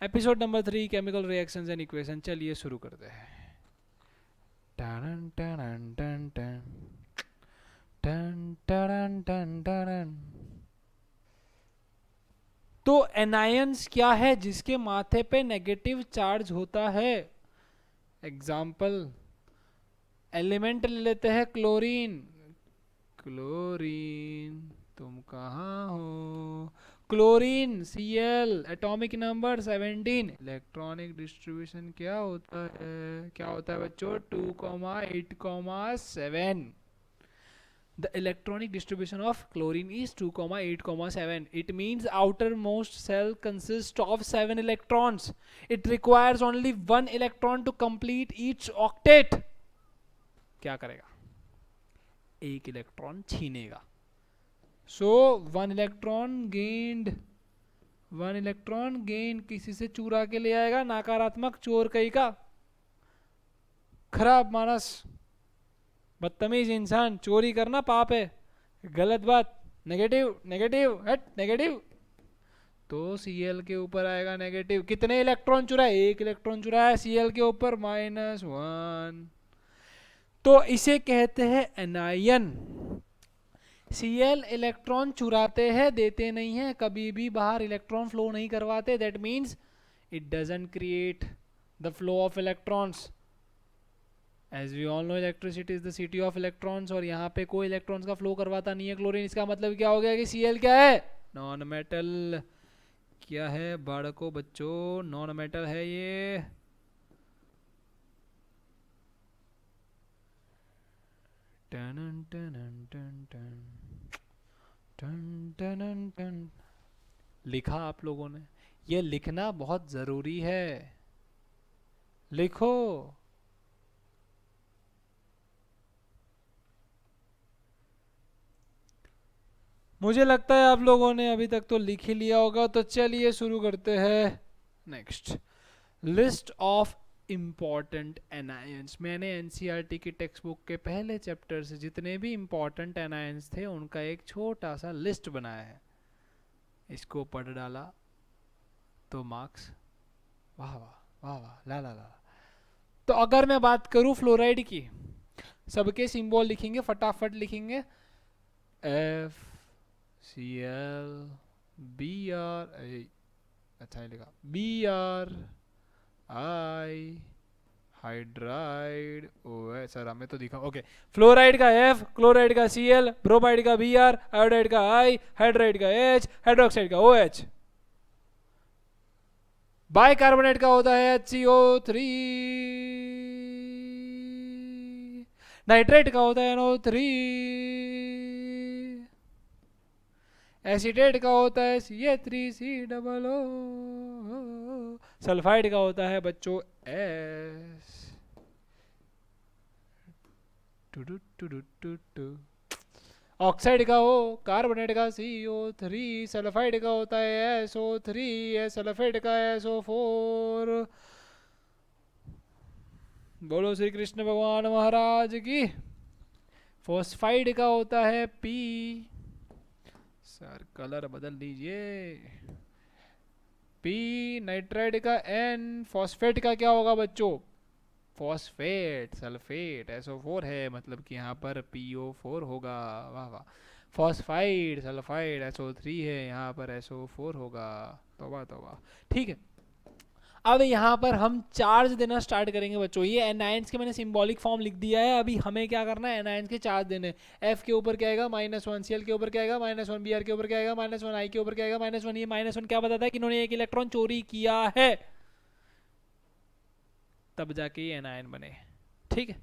Episode number 3 chemical reactions and equation. चलिए शुरू करते हैं। टन टन टन टन टन टन टन टन। तो एनायंस क्या है? जिसके माथे पे नेगेटिव चार्ज होता है। एग्जाम्पल एलिमेंट ले लेते हैं क्लोरीन। क्लोरीन तुम कहाँ हो? Chlorine Cl atomic number 17। Electronic distribution क्या होता है? क्या होता है बच्चों? 2,8,7। The electronic distribution of chlorine is 2,8,7. It means outermost cell consists of 7 electrons. It requires only 1 electron to complete each octet. क्या करेगा? एक electron छीनेगा। So 1 electron gained, 1 electron gain किसी से चुरा के ले आएगा। नकारात्मक, चोर कहीं का, खराब मानस, बदतमीज इंसान। चोरी करना पाप है, गलत बात। नेगेटिव नेगेटिव हट नेगेटिव। तो Cl के ऊपर आएगा नेगेटिव। कितने इलेक्ट्रॉन चुराए? एक इलेक्ट्रॉन चुराया Cl के ऊपर, -1। तो इसे कहते हैं एनायन। Cl इलेक्ट्रॉन चुराते हैं, देते नहीं है, कभी भी बाहर इलेक्ट्रॉन फ्लो नहीं करवाते। That means it doesn't create the flow of electrons. As we all know electricity is the city of electrons. और यहाँ पे कोई इलेक्ट्रॉन्स का फ्लो करवाता नहीं है क्लोरीन। इसका मतलब क्या हो गया कि Cl क्या है? Non metal. क्या है बाળકો बच्चों? नॉन मेटल है ये। टन टन टन टन टन टन टन। लिखा आप लोगों ने? ये लिखना बहुत जरूरी है। लिखो। मुझे लगता है आप लोगों ने अभी तक तो लिख ही लिया होगा। तो चलिए शुरू करते हैं। Next, list of important anions. मैंने एनसीईआरटी की टेक्स्ट बुक के पहले चैप्टर से जितने भी इम्पॉर्टेंट एनायंस थे उनका एक छोटा सा लिस्ट बनाया है। इसको पढ़ डाला तो मार्क्स वाह वाह वाह वाह ला ला ला। तो अगर मैं बात करूं फ्लोराइड की, सबके सिंबल लिखेंगे, फटाफट लिखेंगे। FCl Br, अच्छा लिखा, Br हाइड्राइड ओ सर हमें तो दिखा। ओके, फ्लोराइड का F, क्लोराइड का Cl, ब्रोमाइड का Br, आयोडाइड का I, हाइड्राइड का H, हाइड्रोक्साइड का OH। बाइकार्बोनेट का होता है HCO3, नाइट्रेट का होता है NO3, एसिडेट का होता है Ca3COO, सल्फाइड का होता है बच्चों S। ऑक्साइड का हो, कार्बोनेट का CO3, सल्फाइड का होता है SO3, सल्फेट का SO4। बोलो श्री कृष्ण भगवान महाराज की। फॉस्फाइड का होता है P। सर कलर बदल दीजिए। P, नाइट्राइड का N, फॉस्फेट का क्या होगा बच्चों? फॉस्फेट, सल्फेट, SO4 है, मतलब कि यहाँ पर PO4 होगा। वाह वाह। फॉस्फाइड, सल्फाइड, SO3 है, यहाँ पर SO4 होगा। तौबा तौबा। ठीक है, अब यहाँ पर हम चार्ज देना स्टार्ट करेंगे बच्चों। ये एनायंस के मैंने सिंबॉलिक फॉर्म लिख दिया है। अभी हमें क्या करना है? एनायंस के चार्ज देने। F के ऊपर क्या आएगा? -1, Cl के ऊपर क्या आएगा? -1, Br के ऊपर क्या आएगा? -1, I के ऊपर क्या आएगा? -1। ये -1 क्या बताता है? कि इन्होंने एक इलेक्ट्रॉन चोरी किया है, तब जाके ये एनायन बने। ठीक है,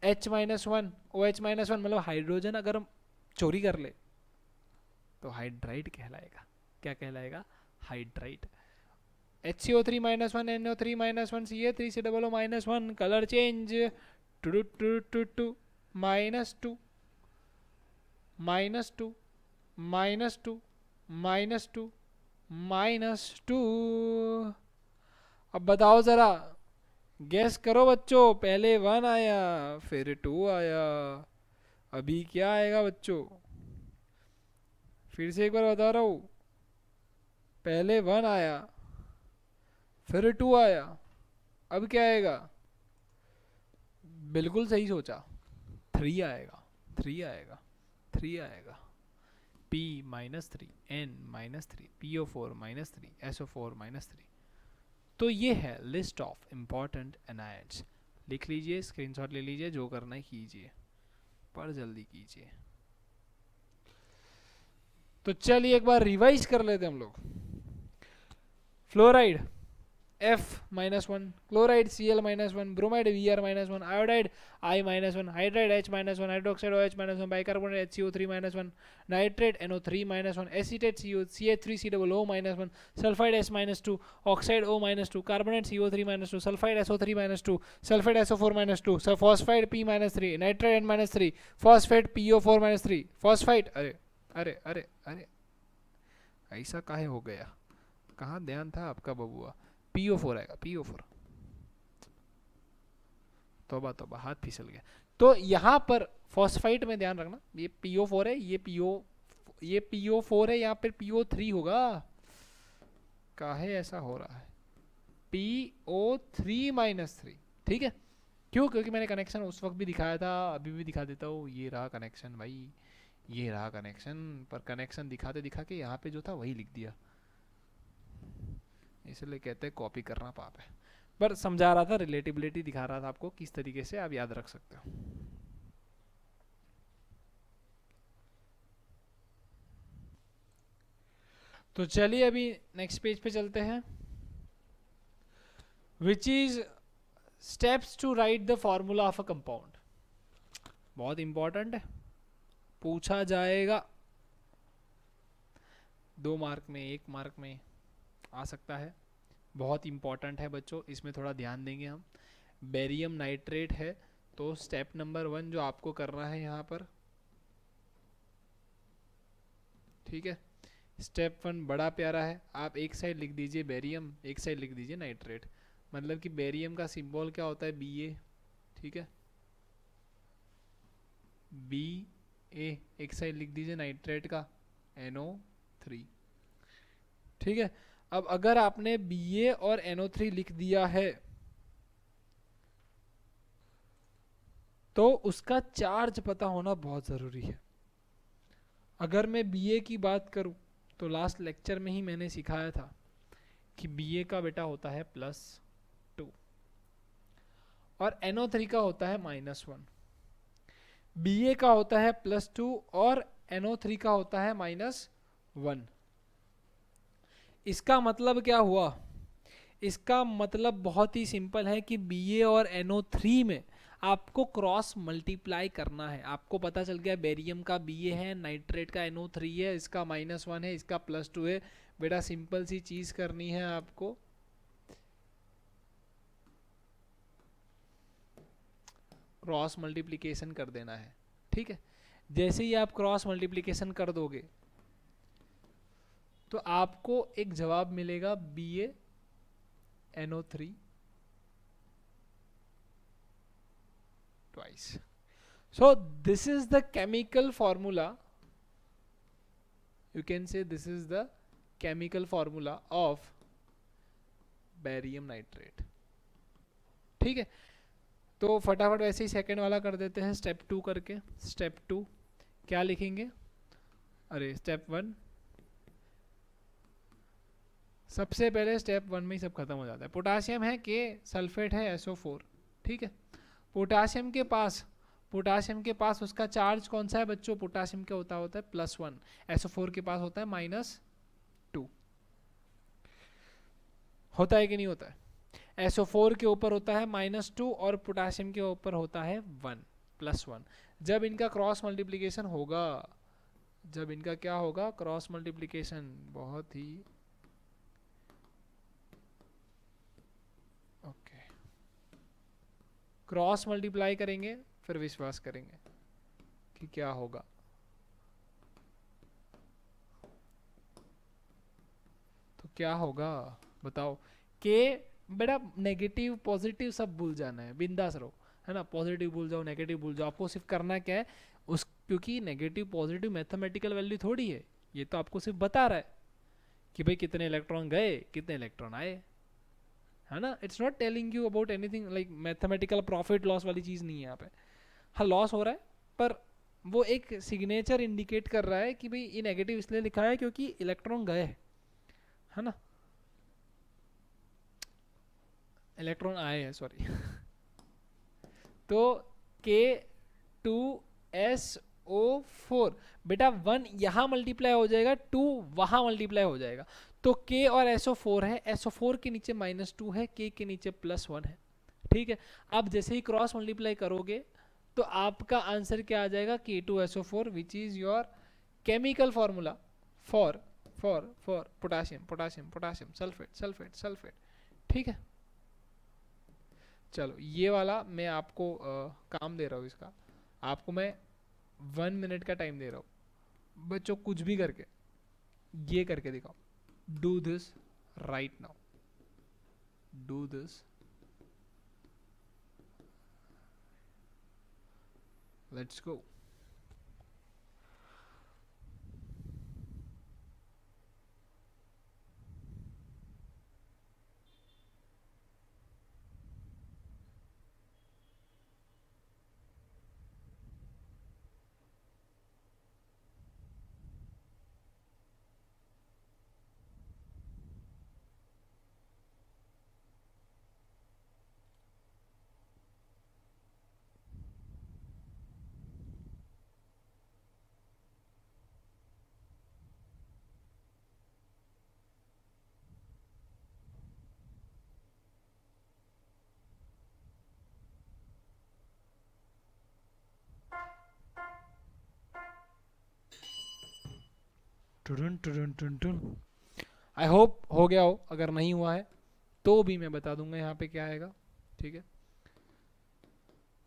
H-1, OH-1 मतलब हाइड्रोजन अगर हम चोरी कर ले तो हाइड्राइड कहलाएगा। क्या कहलाएगा? Hydride. HCO3 -1, NO3 -1, Ca3COO -1। Colour change, -2 -2 -2 -2। अब बताओ जरा, गैस करो बच्चों। पहले 1 आया, फिर 2 आया, अभी क्या आएगा बच्चों? फिर से एक बार बता रहा हूँ, पहले 1 आया, फिर 2 आया, अब क्या आएगा? बिल्कुल सही सोचा, 3 आएगा, 3 आएगा, 3 आएगा। P -3 N -3 PO4 -3 SO4 -3। तो ये है लिस्ट ऑफ इम्पॉर्टेंट एनायड्स। लिख लीजिए, स्क्रीनशॉट ले लीजिए, जो करना है कीजिए, पर जल्दी कीजिए। तो चलिए एक बार रिवाइज कर लेते हैं हम लोग। Fluoride F-1, chloride Cl-1, bromide Br-1, iodide I-1, hydride H-1, hydroxide OH-1, bicarbonate HCO3-1, nitrate NO3-1, acetate CH3COO-1, sulphide S-2, oxide O-2, carbonate CO3-2, sulphide SO3-2, sulphide SO4-2, phosphide P-3, nitrate N-3, phosphate PO4-3, phosphide, अरे अरे अरे अरे ऐसा काहे हो गया, कहाँ ध्यान था आपका बबुआ? PO4 आएगा, PO4। तोबा तोबा, हाथ फिसल गया। तो यहाँ पर फॉस्फाइट में ध्यान रखना, ये PO4 है, ये PO4 है, यहाँ पर PO3 होगा। काहे ऐसा हो रहा है? PO3-3, ठीक है। क्यों? क्योंकि मैंने कनेक्शन उस वक्त भी दिखाया था, अभी भी दिखा देता हूँ। ये रहा कनेक्शन भाई, ये रहा कनेक्शन। पर कनेक्शन दिखाते दिखाते यहाँ पे जो था वही लिख दिया, इसलिए कहते हैं कॉपी करना पाप है। पर समझा रहा था, रिलेटिबिलिटी दिखा रहा था आपको, किस तरीके से आप याद रख सकते हो। तो चलिए अभी नेक्स्ट पेज पे चलते हैं। Which is steps to write the formula of a compound. बहुत इंपॉर्टेंट है, पूछा जाएगा 2 मार्क में, 1 मार्क में आ सकता है। बहुत इंपॉर्टेंट है बच्चों, इसमें थोड़ा ध्यान देंगे हम। बेरियम नाइट्रेट है, तो स्टेप नंबर 1 जो आपको करना है यहाँ पर, ठीक है। स्टेप 1 बड़ा प्यारा है, आप एक साइड लिख दीजिए बेरियम, एक साइड लिख दीजिए नाइट्रेट। मतलब कि बेरियम का सिंबल क्या होता है? Ba, ठीक है, Ba। एक साइड लिख दीजिए नाइट्रेट का NO3, ठीक है। अब अगर आपने Ba और NO3 लिख दिया है तो उसका चार्ज पता होना बहुत ज़रूरी है। अगर मैं Ba की बात करूं तो लास्ट लेक्चर में ही मैंने सिखाया था कि Ba का बेटा होता है +2 और NO3 का होता है -1। Ba का होता है +2 और NO3 का होता है -1। इसका मतलब क्या हुआ? इसका मतलब बहुत ही सिंपल है कि Ba और NO3 में आपको क्रॉस मल्टीप्लाई करना है। आपको पता चल गया बेरियम का Ba है, नाइट्रेट का NO3 है, इसका -1 है, इसका +2 है। बेटा सिंपल सी चीज करनी है आपको, क्रॉस मल्टीप्लिकेशन कर देना है, ठीक है। जैसे ही आप क्रॉस मल्टीप्लिकेशन कर दोगे तो आपको एक जवाब मिलेगा Ba NO3 twice. So this is the chemical formula, you can say this is the chemical formula of barium nitrate, ठीक है। तो फटाफट वैसे ही सेकंड वाला कर देते हैं स्टेप 2 करके। स्टेप 2 क्या लिखेंगे? अरे स्टेप 1, सबसे पहले स्टेप 1 में ही सब खत्म हो जाता है। पोटासियम है के, सल्फेट है SO4, ठीक है। पोटासियम के पास उसका चार्ज कौन सा है बच्चों? पोटासियम का होता है +1, SO4 के पास होता है -2। होता है कि नहीं होता है? SO4 के ऊपर होता है -2 और पोटासियम के ऊपर होता है 1 +1। जब इनका क्रॉस मल्टीप्लिकेशन होगा, जब इनका क्या होगा? Cross multiplication. बहुत ही ओके, क्रॉस मल्टीप्लाई करेंगे फिर विश्वास करेंगे कि क्या होगा। तो क्या होगा बताओ? के बेटा नेगेटिव पॉजिटिव सब भूल जाना है, बिंदास रहो, है ना। पॉजिटिव भूल जाओ, नेगेटिव भूल जाओ, आपको सिर्फ करना क्या है उस, क्योंकि नेगेटिव पॉजिटिव मैथमेटिकल वैल्यू थोड़ी है, ये तो आपको सिर्फ बता रहा है कि भाई कितने इलेक्ट्रॉन गए, कितने इलेक्ट्रॉन आए। है ना. It's not telling you about anything like mathematical profit loss वाली चीज़ नहीं है यहाँ पे. हाँ लॉस हो रहा है, पर वो एक सिग्नेचर इंडिकेट कर रहा है कि भाई ये नेगेटिव इसलिए लिखा है क्योंकि इलेक्ट्रॉन गए, है ना, इलेक्ट्रॉन आए हैं सॉरी. तो K2SO4 बेटा 1 यहाँ मल्टीप्लाई हो जाएगा, 2 वहाँ मल्टीप्लाई हो जाएगा. तो K और SO4 है, SO4 के नीचे -2 है, K के नीचे +1 है. ठीक है. अब जैसे ही क्रॉस मल्टीप्लाई करोगे तो आपका आंसर क्या आ जाएगा, K2SO4 which is your chemical formula for potassium potassium potassium sulphate sulphate sulphate. ठीक है. चलो ये वाला मैं आपको काम दे रहा हूँ, इसका आपको मैं 1 मिनट का टाइम दे रहा हूँ. बच्चों कुछ भी करके ये करके दिखाओ. Do this right now, do this, let's go. I hope हो गया हो, अगर नहीं हुआ है तो भी मैं बता दूंगा यहाँ पे क्या आएगा. ठीक है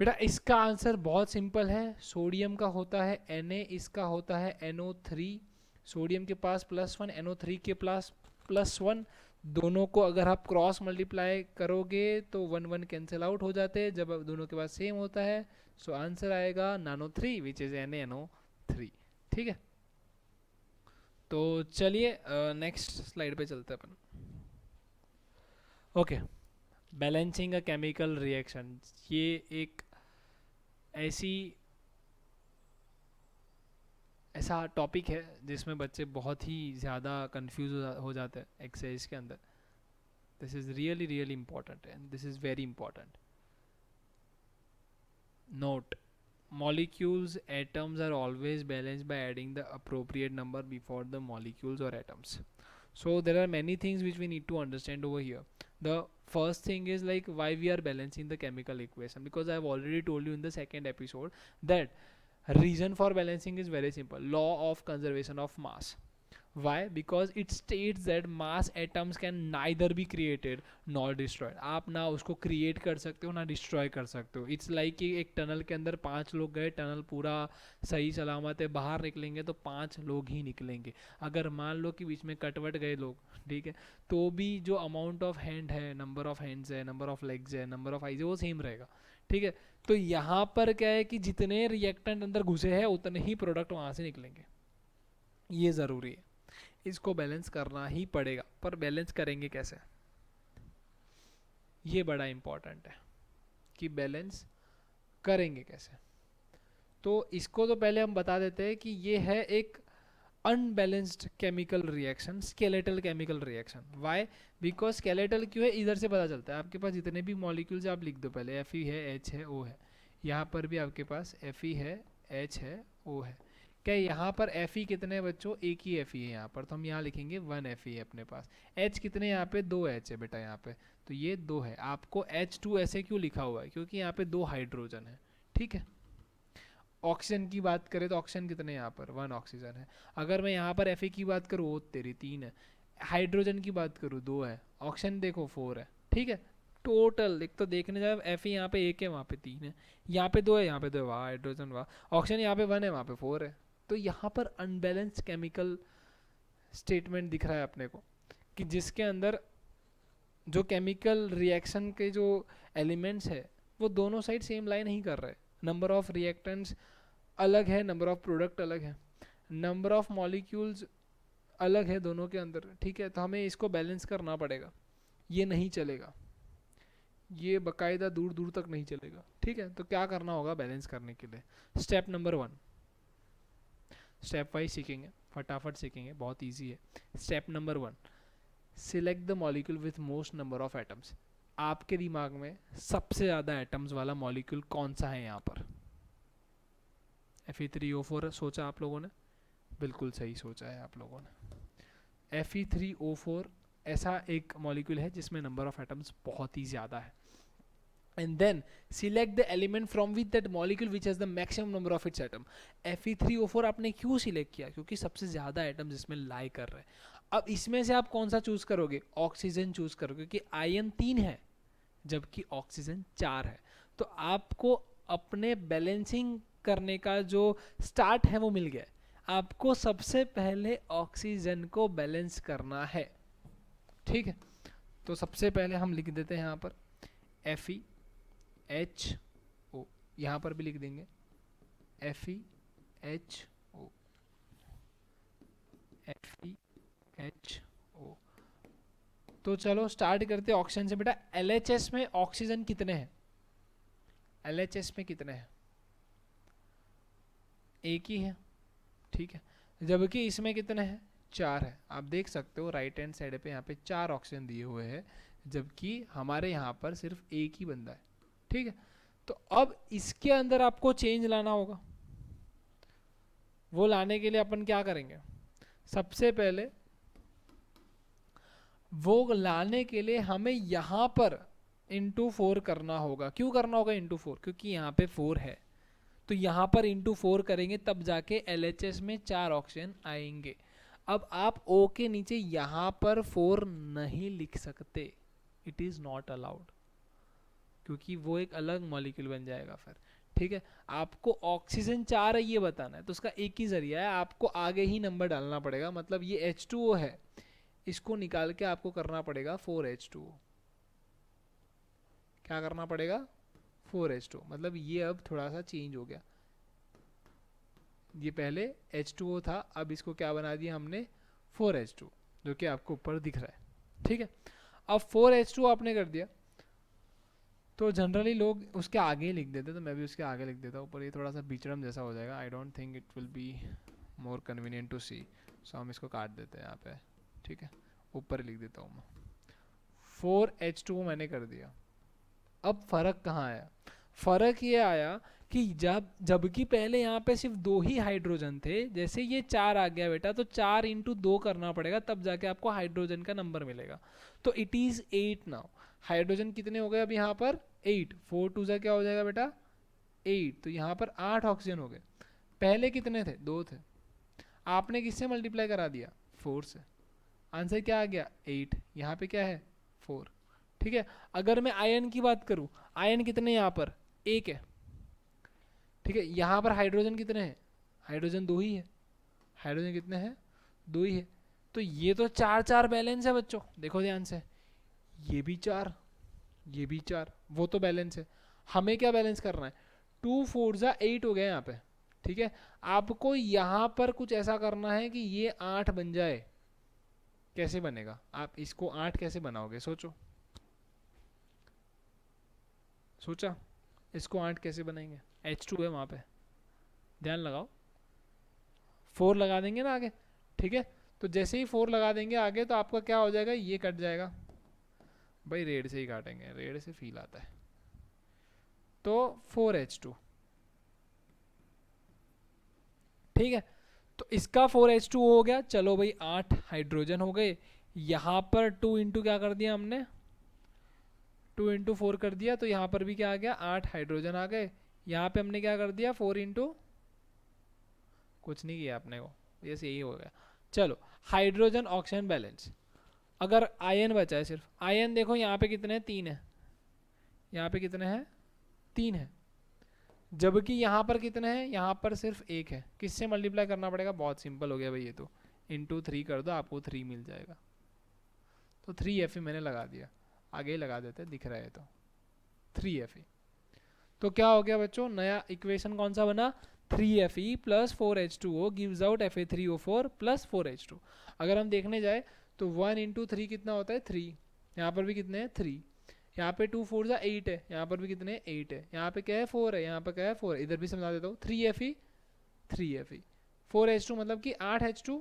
बेटा, इसका आंसर बहुत सिंपल है. सोडियम का होता है Na, इसका होता है NO3. सोडियम के पास +1, NO3 के पास +1. दोनों को अगर आप क्रॉस मल्टीप्लाई करोगे तो 1 1 कैंसिल आउट हो जाते हैं जब दोनों के पास सेम होता है. सो आंसर आएगा नानो3 विच इज NaNO3. ठीक है. तो चलिए नेक्स्ट स्लाइड पे चलते हैं अपन. Okay, balancing a chemical reaction. ये एक ऐसा टॉपिक है जिसमें बच्चे बहुत ही ज़्यादा कंफ्यूज हो जाते हैं एक्सरसाइज के अंदर. This is really really important and this is very important. Note, molecules atoms are always balanced by adding the appropriate number before the molecules or atoms. So there are many things which we need to understand over here. The first thing is like why we are balancing the chemical equation, because I have already told you in the second episode that reason for balancing is very simple: law of conservation of mass. Why? Because it states that mass atoms can neither be created nor destroyed. आप ना उसको create कर सकते हो ना destroy कर सकते हो. It's like कि एक टनल के अंदर 5 लोग गए, टनल पूरा सही सलामत है, बाहर निकलेंगे तो 5 लोग ही निकलेंगे. अगर मान लो कि बीच में कटवट गए लोग, ठीक है, तो भी जो अमाउंट ऑफ हैंड है, नंबर ऑफ हैंड्स है, नंबर ऑफ लेग्स है, नंबर ऑफ आइज है, वो सेम रहेगा. ठीक है. तो यहाँ पर क्या है कि जितने रिएक्टेंट अंदर घुसे हैं उतने ही प्रोडक्ट वहाँ से निकलेंगे. ये ज़रूरी है, इसको बैलेंस करना ही पड़ेगा. पर बैलेंस करेंगे कैसे, ये बड़ा इंपॉर्टेंट है कि बैलेंस करेंगे कैसे. तो इसको तो पहले हम बता देते हैं कि ये है एक unbalanced chemical reaction, skeletal chemical reaction. Why? Because skeletal क्यों है, इधर से पता चलता है. आपके पास जितने भी मॉलिक्यूल्स आप लिख दो पहले, Fe है, H है, O है. यहाँ पर भी आपके पास Fe है, H है, O है. क्या यहाँ पर Fe कितने हैं बच्चों, एक ही Fe है यहाँ पर, तो हम यहाँ लिखेंगे 1 Fe है अपने पास. H कितने यहाँ पे, 2 H है बेटा यहाँ पे, तो ये 2 है. आपको H2 ऐसे क्यों लिखा हुआ है, क्योंकि यहाँ पे 2 हाइड्रोजन है. ठीक है. ऑक्सीजन की बात करें तो ऑक्सीजन कितने यहाँ पर, 1 ऑक्सीजन है. अगर मैं यहाँ पर Fe की बात करूँ, वो तेरी 3 है. हाइड्रोजन की बात करूँ 2 है. ऑक्सीजन देखो 4 है. ठीक है. टोटल एक तो देखने जाए Fe यहाँ पे 1 है, वहाँ पे 3 है, यहाँ पे 2 है, यहाँ पे 2 है, वाह हाइड्रोजन वाह. ऑक्सीजन यहाँ पे 1 है, वहाँ पे 4 है. तो यहाँ पर अनबैलेंस्ड केमिकल स्टेटमेंट दिख रहा है अपने को, कि जिसके अंदर जो केमिकल रिएक्शन के जो एलिमेंट्स है वो दोनों साइड सेम लाइन नहीं कर रहे. नंबर ऑफ रिएक्टेंट्स अलग है, नंबर ऑफ प्रोडक्ट अलग है, नंबर ऑफ मॉलिक्यूल्स अलग है दोनों के अंदर. ठीक है. तो हमें इसको बैलेंस करना पड़ेगा, ये नहीं चलेगा. ये बकायदा दूर दूर तक नहीं चलेगा। ठीक है, तो क्या करना होगा बैलेंस करने के लिए? स्टेप नंबर 1, स्टेप वाइज सीखेंगे, फटाफट सीखेंगे, बहुत ईजी है। Step number 1, select the molecule with most number of atoms. आपके दिमाग में सबसे ज़्यादा एटम्स वाला मॉलिक्यूल कौन सा है यहाँ पर? Fe3O4 सोचा आप लोगों ने? बिल्कुल सही सोचा है आप लोगों ने। Fe3O4 ऐसा एक मॉलिक्यूल है जिसमें नंबर ऑफ एटम्स बहुत ही ज़्यादा है। And then select the element from which that molecule which has the maximum number of its atom. Fe3O4 आपने क्यों सिलेक्ट किया? क्योंकि सबसे ज़्यादा एटम्स इसमें लाई कर रहे हैं। अब इसमें से आप कौन सा चूज करोगे? ऑक्सीजन चूज करोगे, क्योंकि आयन 3 है जबकि ऑक्सीजन 4 है। तो आपको अपने बैलेंसिंग करने का जो स्टार्ट है वो मिल गया। आपको सबसे पहले ऑक्सीजन को बैलेंस करना है। ठीक है, तो सबसे पहले हम लिख देते हैं यहाँ पर FeHO, यहाँ पर भी लिख देंगे FeHO, FeHO। तो चलो स्टार्ट करते हैं ऑक्सीजन से। बेटा LHS में ऑक्सीजन कितने हैं? LHS में कितने हैं? एक ही है। ठीक है, जबकि इसमें कितने हैं? 4 है। आप देख सकते हो राइट हैंड साइड पे यहाँ पे 4 ऑक्सीजन दिए हुए हैं, जबकि हमारे यहाँ पर सिर्फ एक ही बंदा है। ठीक है, तो अब इसके अंदर आपको चेंज लाना होगा। वो लाने के लिए अपन क्या करेंगे? सबसे पहले वो लाने के लिए हमें यहाँ पर इंटू 4 करना होगा। क्यों करना होगा इंटू 4? क्योंकि यहाँ पे 4 है, तो यहाँ पर इंटू 4 करेंगे तब जाके LHS में 4 ऑक्सीजन आएंगे। अब आप O के नीचे यहाँ पर 4 नहीं लिख सकते, इट इज़ नॉट अलाउड, क्योंकि वो एक अलग मॉलिक्यूल बन जाएगा फिर। ठीक है, आपको ऑक्सीजन 4 है ये बताना है, तो उसका एक ही जरिया है, आपको आगे ही नंबर डालना पड़ेगा। मतलब ये H2O है, इसको निकाल के आपको करना पड़ेगा 4H2O। क्या करना पड़ेगा? 4H2O। मतलब ये अब थोड़ा सा चेंज हो गया। ये पहले H2O था, अब इसको क्या बना दिया हमने? 4H2, जो कि आपको ऊपर दिख रहा है। ठीक है, अब 4H2 आपने कर दिया, तो जनरली लोग उसके आगे ही लिख देते, तो मैं भी उसके आगे लिख देता हूँ, पर ये थोड़ा सा बीचड़म जैसा हो जाएगा। I don't think it will be more convenient to see, so हम इसको काट देते हैं यहाँ पे। ठीक है, ऊपर लिख देता हूँ मैं। 4H2O मैंने कर दिया। अब फर्क कहाँ आया? फर्क ये आया कि जबकि पहले यहाँ पे सिर्फ 2 ही हाइड्रोजन थे, जैसे ये 4 आ गया बेटा, तो 4 इंटू 2 करना पड़ेगा, तब जाके आपको हाइड्रोजन का नंबर मिलेगा। तो इट इज 8 नाउ। हाइड्रोजन कितने हो गए अब यहाँ पर? 8। 4 2 क्या हो जाएगा बेटा? 8। तो यहाँ पर 8 ऑक्सीजन हो गए। पहले कितने थे? 2 थे। आपने किससे मल्टीप्लाई करा दिया? 4 से। आंसर क्या आ गया? 8। यहाँ पे क्या है? 4। ठीक है, अगर मैं आयन की बात करूं, आयन कितने यहाँ पर? 1 है। ठीक है, यहाँ पर हाइड्रोजन कितने हैं? हाइड्रोजन 2 ही है। हाइड्रोजन कितने हैं? 2 ही है। तो ये तो 4 4 बैलेंस है बच्चों, देखो ध्यान से। ये भी 4, ये भी 4, वो तो बैलेंस है। हमें क्या बैलेंस करना है? 2 4 जा 8 हो गया यहाँ पे। ठीक है, आपको यहाँ पर कुछ ऐसा करना है कि ये 8 बन जाए। कैसे बनेगा? आप इसको 8 कैसे बनाओगे? सोचो, सोचा? इसको 8 कैसे बनाएंगे? H2 है वहाँ पे, ध्यान लगाओ। 4 लगा देंगे ना आगे। ठीक है, तो जैसे ही 4 लगा देंगे आगे, तो आपका क्या हो जाएगा? ये कट जाएगा। भाई रेड से ही काटेंगे, रेड से फील आता है। तो 4H2। ठीक है, तो इसका 4H2 हो गया। चलो भाई 8 हाइड्रोजन हो गए। यहाँ पर 2 इंटू क्या कर दिया हमने? 2 इंटू 4 कर दिया, तो यहाँ पर भी क्या आ गया? 8 हाइड्रोजन आ गए। यहाँ पे हमने क्या कर दिया? 4 इंटू कुछ नहीं किया अपने को, बस यही हो गया। चलो हाइड्रोजन ऑक्सीजन बैलेंस। अगर आयन बचा है सिर्फ, आयन देखो यहाँ पे कितने हैं? 3 है। यहाँ पे कितने हैं? 3 है। जबकि यहाँ पर कितने हैं? यहाँ पर सिर्फ 1 है। किससे मल्टीप्लाई करना पड़ेगा? बहुत सिंपल हो गया भाई, ये तो इंटू 3 कर दो, आपको 3 मिल जाएगा। तो 3Fe मैंने लगा दिया, आगे ही लगा देते, दिख रहा है तो 3Fe। तो क्या हो गया बच्चों? नया इक्वेशन कौन सा बना? 3Fe plus 4H2O gives out Fe3O4 plus 4H2। अगर हम देखने जाए तो 1 इंटू 3 कितना होता है? 3। यहाँ पर भी कितने हैं? 3। यहाँ पे 2 4 8 है, यहाँ पर भी कितने 8 है, यहाँ पे क्या है 4 है, यहाँ पे क्या है 4 है, इधर भी समझा देता हूँ 3Fe 3Fe 4H2 मतलब कि 8H2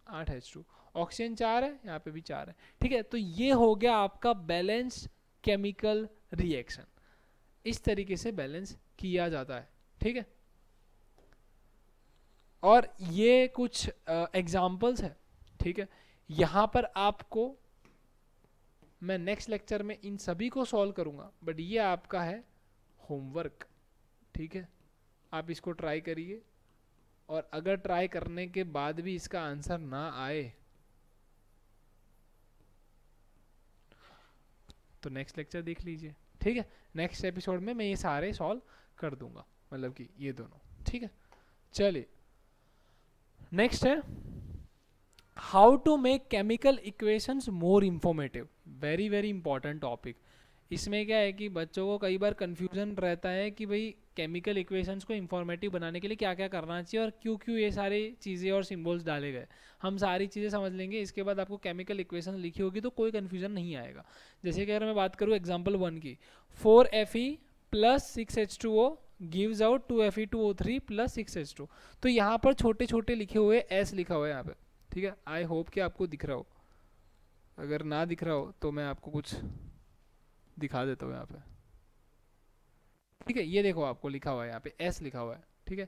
8H2, ऑक्सीजन 4 है, यहाँ पे भी 4 है। ठीक है, तो ये हो गया आपका बैलेंस केमिकल रिएक्शन। इस तरीके से बैलेंस किया जाता है। ठीक है, और ये कुछ एग्जाम्पल्स है। ठीक है, यहाँ पर आपको मैं नेक्स्ट लेक्चर में इन सभी को सॉल्व करूंगा, बट ये आपका है होमवर्क। ठीक है, आप इसको ट्राई करिए, और अगर ट्राई करने के बाद भी इसका आंसर ना आए तो नेक्स्ट लेक्चर देख लीजिए। ठीक है, नेक्स्ट एपिसोड में मैं ये सारे सॉल्व कर दूंगा, मतलब कि ये दोनों। ठीक है, चलिए नेक्स्ट है how to make chemical equations more informative. Very very important topic. इसमें क्या है कि बच्चों को कई बार कंफ्यूजन रहता है कि भाई केमिकल इक्वेशंस को इंफॉर्मेटिव बनाने के लिए क्या क्या करना चाहिए और क्यों क्यों ये सारी चीज़ें और सिंबल्स डाले गए। हम सारी चीज़ें समझ लेंगे, इसके बाद आपको केमिकल इक्वेशन लिखी होगी तो कोई कन्फ्यूजन नहीं आएगा। जैसे कि अगर मैं बात करूँ एग्जाम्पल 1 की, 4Fe plus 6H2O gives out 2Fe2O3 plus 6H2। तो यहाँ पर छोटे छोटे लिखे हुए S लिखा हुआ है यहाँ पे। ठीक है, आई होप कि आपको दिख रहा हो, अगर ना दिख रहा हो तो मैं आपको कुछ दिखा देता हूँ यहाँ पे। ठीक है, ये देखो आपको लिखा हुआ है यहाँ पे S लिखा हुआ है। ठीक है,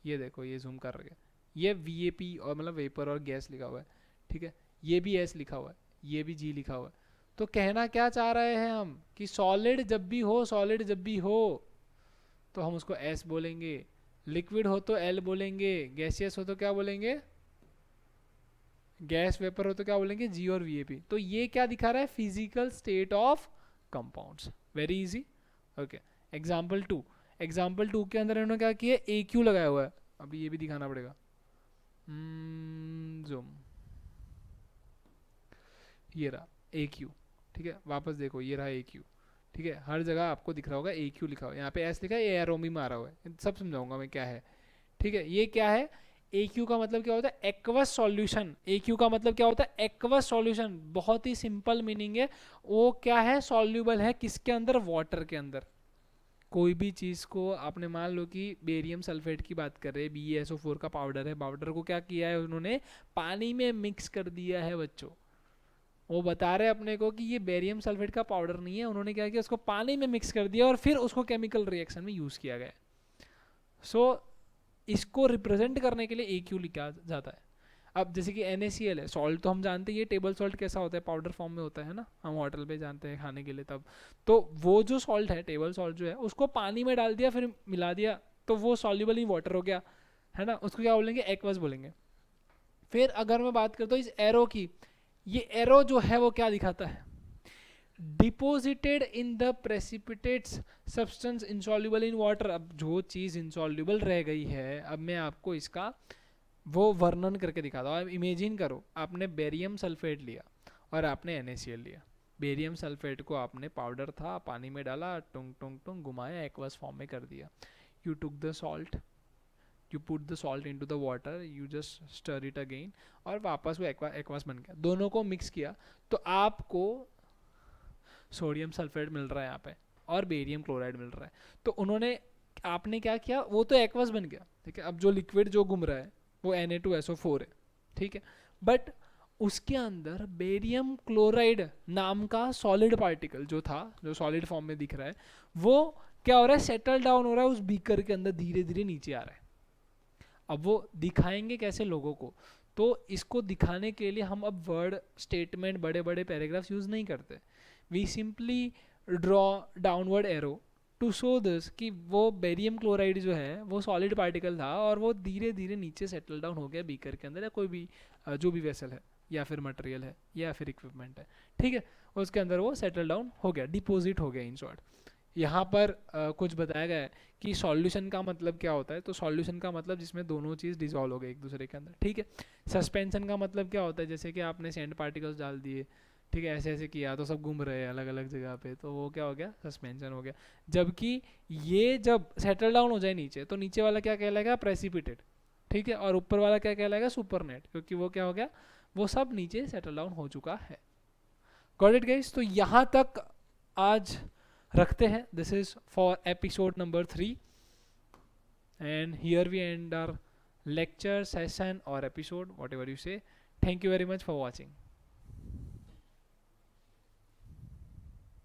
ये देखो, ये जूम कर रहे हैं, ये VAP और मतलब वेपर और गैस लिखा हुआ है। ठीक है, ये भी S लिखा हुआ है, ये भी G लिखा हुआ है। तो कहना क्या चाह रहे हैं हम कि सॉलिड जब भी हो, सॉलिड जब भी हो तो हम उसको S बोलेंगे, लिक्विड हो तो L बोलेंगे, गैसियस हो तो क्या बोलेंगे, गैस वेपर हो तो क्या बोलेंगे, G और VAP। तो ये क्या दिखा रहा है, physical state of compounds. Very easy. Okay, example 2, example 2 के अंदर इन्होंने क्या किया, AQ लगाया हुआ है। अभी ये भी दिखाना पड़ेगा, जूम, ये रहा AQ। ठीक है, वापस देखो, ये रहा AQ। ठीक है, हर जगह आपको दिख रहा होगा AQ लिखा हुआ है, यहाँ पे S लिखा है, ये एरो में मारा हुआ है, सब समझाऊंगा मैं क्या है। ठीक है, ये क्या है, AQ का मतलब क्या होता है, एक्वस सॉल्यूशन। AQ का मतलब क्या होता है, एक्वस सॉल्यूशन। बहुत ही सिंपल मीनिंग है, वो क्या है, सॉल्यूबल है किसके अंदर, वाटर के अंदर। कोई भी चीज़ को आपने मान लो कि बेरियम सल्फेट की बात कर रहे हैं, BeSO4 का पाउडर है, पाउडर को क्या किया है उन्होंने, पानी में मिक्स कर दिया है बच्चों। वो बता रहे अपने को कि ये बेरियम सल्फेट का पाउडर नहीं है, उन्होंने क्या किया, उसको पानी में मिक्स कर दिया और फिर उसको केमिकल रिएक्शन में यूज़ किया गया। सो इसको रिप्रेजेंट करने के लिए AQ लिखा जाता है। अब जैसे कि NaCl है, सॉल्ट तो हम जानते हैं, ये टेबल सॉल्ट कैसा होता है, पाउडर फॉर्म में होता है ना, हम होटल पे जानते हैं खाने के लिए तब। तो वो जो सॉल्ट है, टेबल सॉल्ट जो है, उसको पानी में डाल दिया फिर मिला दिया, तो वो सॉल्युबल इन वाटर हो गया, है ना, उसको क्या बोलेंगे, एक्वस बोलेंगे। फिर अगर मैं बात करता हूँ इस एरो की, ये एरो जो है वो क्या दिखाता है, deposited in the precipitates substance insoluble in water. अब जो चीज़ इनसॉल्युबल रह गई है, अब मैं आपको इसका वो वर्णन करके दिखाता हूँ। अब इमेजिन करो, आपने बेरियम सल्फेट लिया और आपने NaCl लिया। बेरियम सल्फेट को आपने पाउडर था, पानी में डाला, टुंग टुंग टुंग घुमाया, एक्वस फॉर्म में कर दिया। You took the salt, you put the salt into the water, you just stir it again, और वापस वो एक्वास बन गया। दोनों को मिक्स किया तो आपको सोडियम सल्फेट मिल रहा है यहाँ पे, और बेरियम क्लोराइड मिल रहा है। तो उन्होंने, आपने क्या किया, वो तो एक्वस बन गया। ठीक है, अब जो लिक्विड जो घूम रहा है वो Na2SO4 है। ठीक है, बट उसके अंदर बेरियम क्लोराइड नाम का सॉलिड पार्टिकल जो था, जो सॉलिड फॉर्म में दिख रहा है, वो क्या हो रहा है, सेटल डाउन हो रहा है उस बीकर के अंदर, धीरे धीरे नीचे आ रहा है। अब वो दिखाएंगे कैसे लोगों को, तो इसको दिखाने के लिए हम अब वर्ड स्टेटमेंट, बड़े बड़े पैराग्राफ्स यूज नहीं करते। We simply draw downward arrow to show this कि वो बेरियम क्लोराइड जो है वो सॉलिड पार्टिकल था और वो धीरे धीरे नीचे सेटल डाउन हो गया बीकर के अंदर, या कोई भी जो भी वेसल है या फिर मटेरियल है या फिर इक्विपमेंट है। ठीक है, उसके अंदर वो सेटल डाउन हो गया, डिपोजिट हो गया इन शॉर्ट। यहाँ पर कुछ बताया गया है कि सॉल्यूशन का मतलब क्या होता है। तो सॉल्यूशन का मतलब जिसमें दोनों चीज़ डिसॉल्व हो गए एक दूसरे के अंदर। ठीक है, सस्पेंशन का मतलब क्या होता है, जैसे कि आपने सैंड पार्टिकल्स डाल दिए, ठीक है, ऐसे ऐसे किया तो सब घूम रहे हैं अलग अलग जगह पे, तो वो क्या हो गया, सस्पेंशन हो गया। जबकि ये जब सेटल डाउन हो जाए नीचे, तो नीचे वाला क्या कहलाएगा, प्रेसिपिटेट। ठीक है, और ऊपर वाला क्या कहलाएगा, सुपरनेट, क्योंकि वो क्या हो गया, वो सब नीचे सेटल डाउन हो चुका है। Got it guys. तो यहाँ तक आज रखते हैं. This is for episode number 3 and here we end our lecture session or episode, whatever you say. Thank you very much for watching.